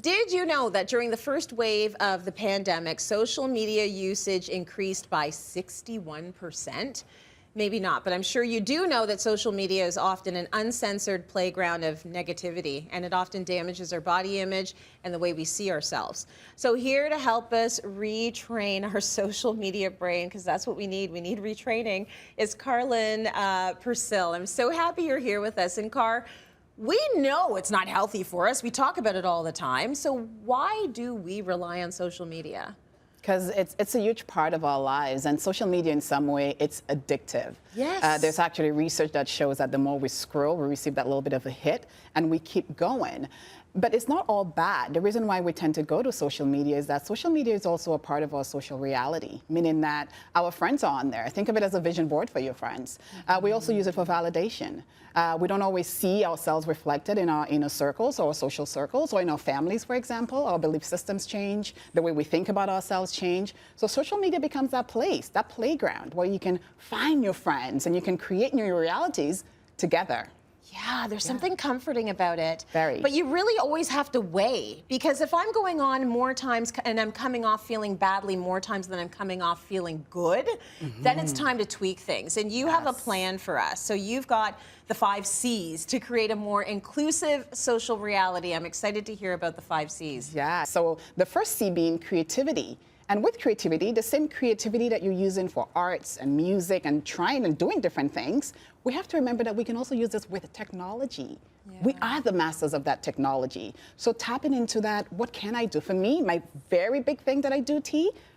Did you know that during the first wave of the pandemic, social media usage increased by 61%? Maybe not, but I'm sure you do know that social media is often an uncensored playground of negativity, and it often damages our body image and the way we see ourselves. So here to help us retrain our social media brain, because that's what we need retraining, is Carlin Purcell. I'm so happy you're here with us. And Car, we know it's not healthy for us. We talk about it all the time. So why do we rely on social media? Because it's a huge part of our lives, and social media in some way, it's addictive. Yes. There's actually research that shows that the more we scroll, we receive that little bit of a hit, and we keep going. But it's not all bad. The reason why we tend to go to social media is that social media is also a part of our social reality, meaning that our friends are on there. Think of it as a vision board for your friends. We also use it for validation. We don't always see ourselves reflected in our inner circles or social circles or in our families, for example. Our belief systems change, the way we think about ourselves change. So social media becomes that place, that playground where you can find your friends and you can create new realities together. Yeah, there's something comforting about it. Very. But you really always have to weigh, because if I'm going on more times and I'm coming off feeling badly more times than I'm coming off feeling good, then it's time to tweak things. And you have a plan for us. So you've got the 5 C's to create a more inclusive social reality. I'm excited to hear about the 5 C's. Yeah, so the first C being creativity. And with creativity, the same creativity that you're using for arts and music and trying and doing different things, we have to remember that we can also use this with technology. Yeah. We are the masters of that technology. So tapping into that, what can I do? For me, my very big thing that I do,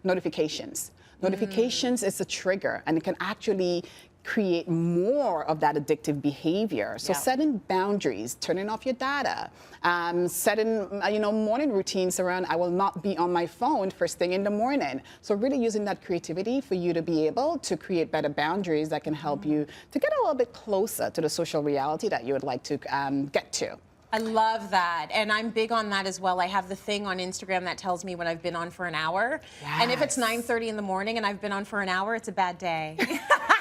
notifications. Notifications is a trigger, and it can actually create more of that addictive behavior. So setting boundaries, turning off your data, setting morning routines around I will not be on my phone first thing in the morning. So really using that creativity for you to be able to create better boundaries that can help you to get a little bit closer to the social reality that you would like to get to. I love that, and I'm big on that as well. I have the thing on Instagram that tells me when I've been on for an hour, and if it's 9:30 in the morning and I've been on for an hour, it's a bad day.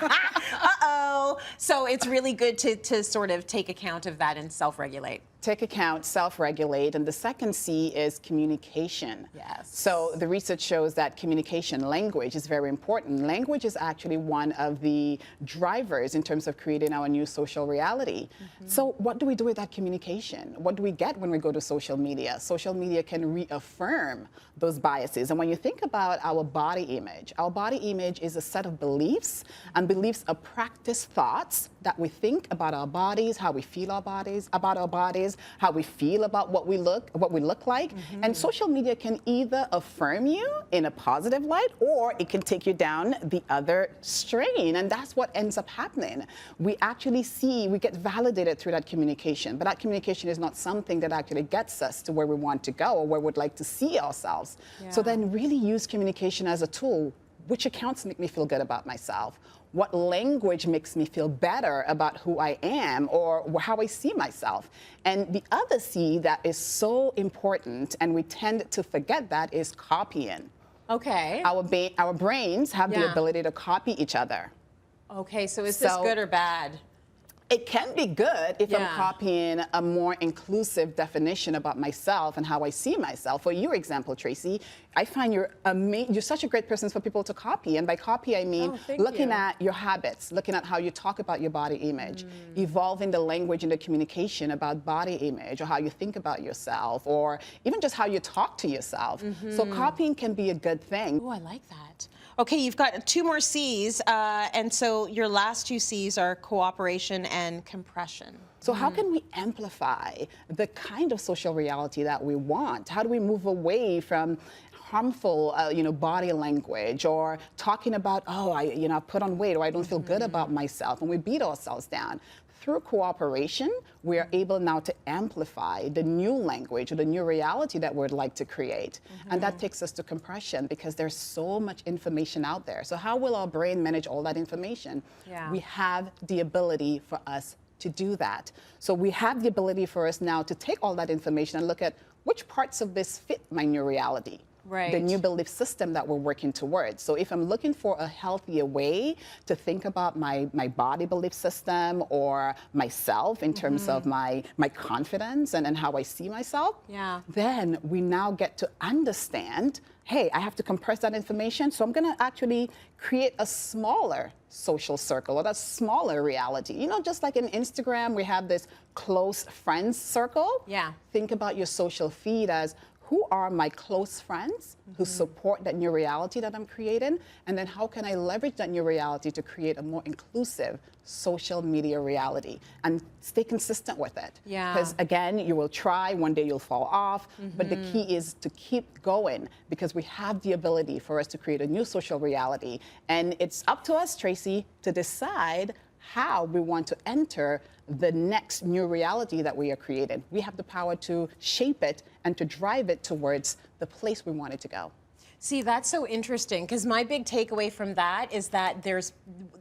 Uh-oh. So it's really good to sort of take account of that and self-regulate. Take account, self-regulate, and the second C is communication. Yes. So the research shows that communication, language, is very important. Language is actually one of the drivers in terms of creating our new social reality. So what do we do with that communication? What do we get when we go to social media? Social media can reaffirm those biases. And when you think about our body image is a set of beliefs, and beliefs are practiced thoughts that we think about our bodies, how we feel about our bodies, how we feel about what we look like. And social media can either affirm you in a positive light, or it can take you down the other strain. And that's what ends up happening. We get validated through that communication, but that communication is not something that actually gets us to where we want to go or where we'd like to see ourselves. So then really use communication as a tool. Which accounts make me feel good about myself? What language makes me feel better about who I am or how I see myself? And the other C that is so important, and we tend to forget that, is copying. Okay. Our brains have the ability to copy each other. Okay, so is this good or bad? It can be good if I'm copying a more inclusive definition about myself and how I see myself. For your example, Tracy, I find you're such a great person for people to copy. And by copy, I mean looking at your habits, looking at how you talk about your body image, evolving the language and the communication about body image, or how you think about yourself, or even just how you talk to yourself. So copying can be a good thing. Oh, I like that. Okay, you've got 2 more C's, and so your last 2 C's are cooperation and compression. So how can we amplify the kind of social reality that we want? How do we move away from harmful, body language, or talking about, oh, I put on weight, or I don't feel good about myself, and we beat ourselves down? Through cooperation, we are able now to amplify the new language or the new reality that we'd like to create. And that takes us to compression, because there's so much information out there. So how will our brain manage all that information? We have the ability for us to do that. So we have the ability for us now to take all that information and look at which parts of this fit my new reality. the Right. new belief system that we're working towards. So if I'm looking for a healthier way to think about my body belief system or myself in terms of my confidence and how I see myself, Yeah. then we now get to understand, hey, I have to compress that information, so I'm going to actually create a smaller social circle or a smaller reality. You know, just like in Instagram, we have this close friends circle. Yeah. Think about your social feed as who are my close friends who support that new reality that I'm creating, and then how can I leverage that new reality to create a more inclusive social media reality and stay consistent with it. Yeah. Because again, you will try, one day you'll fall off, but the key is to keep going because we have the ability for us to create a new social reality. And it's up to us, Tracy, to decide how we want to enter the next new reality that we are creating. We have the power to shape it and to drive it towards the place we want it to go. See, that's so interesting because my big takeaway from that is that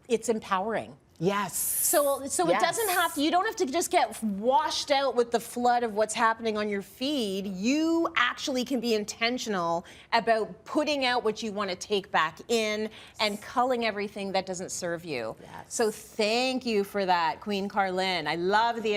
it's empowering. Yes. So Yes. it doesn't have to, you don't have to just get washed out with the flood of what's happening on your feed. You actually can be intentional about putting out what you want to take back in and culling everything that doesn't serve you. Yes. So thank you for that, Queen Carlin. I love the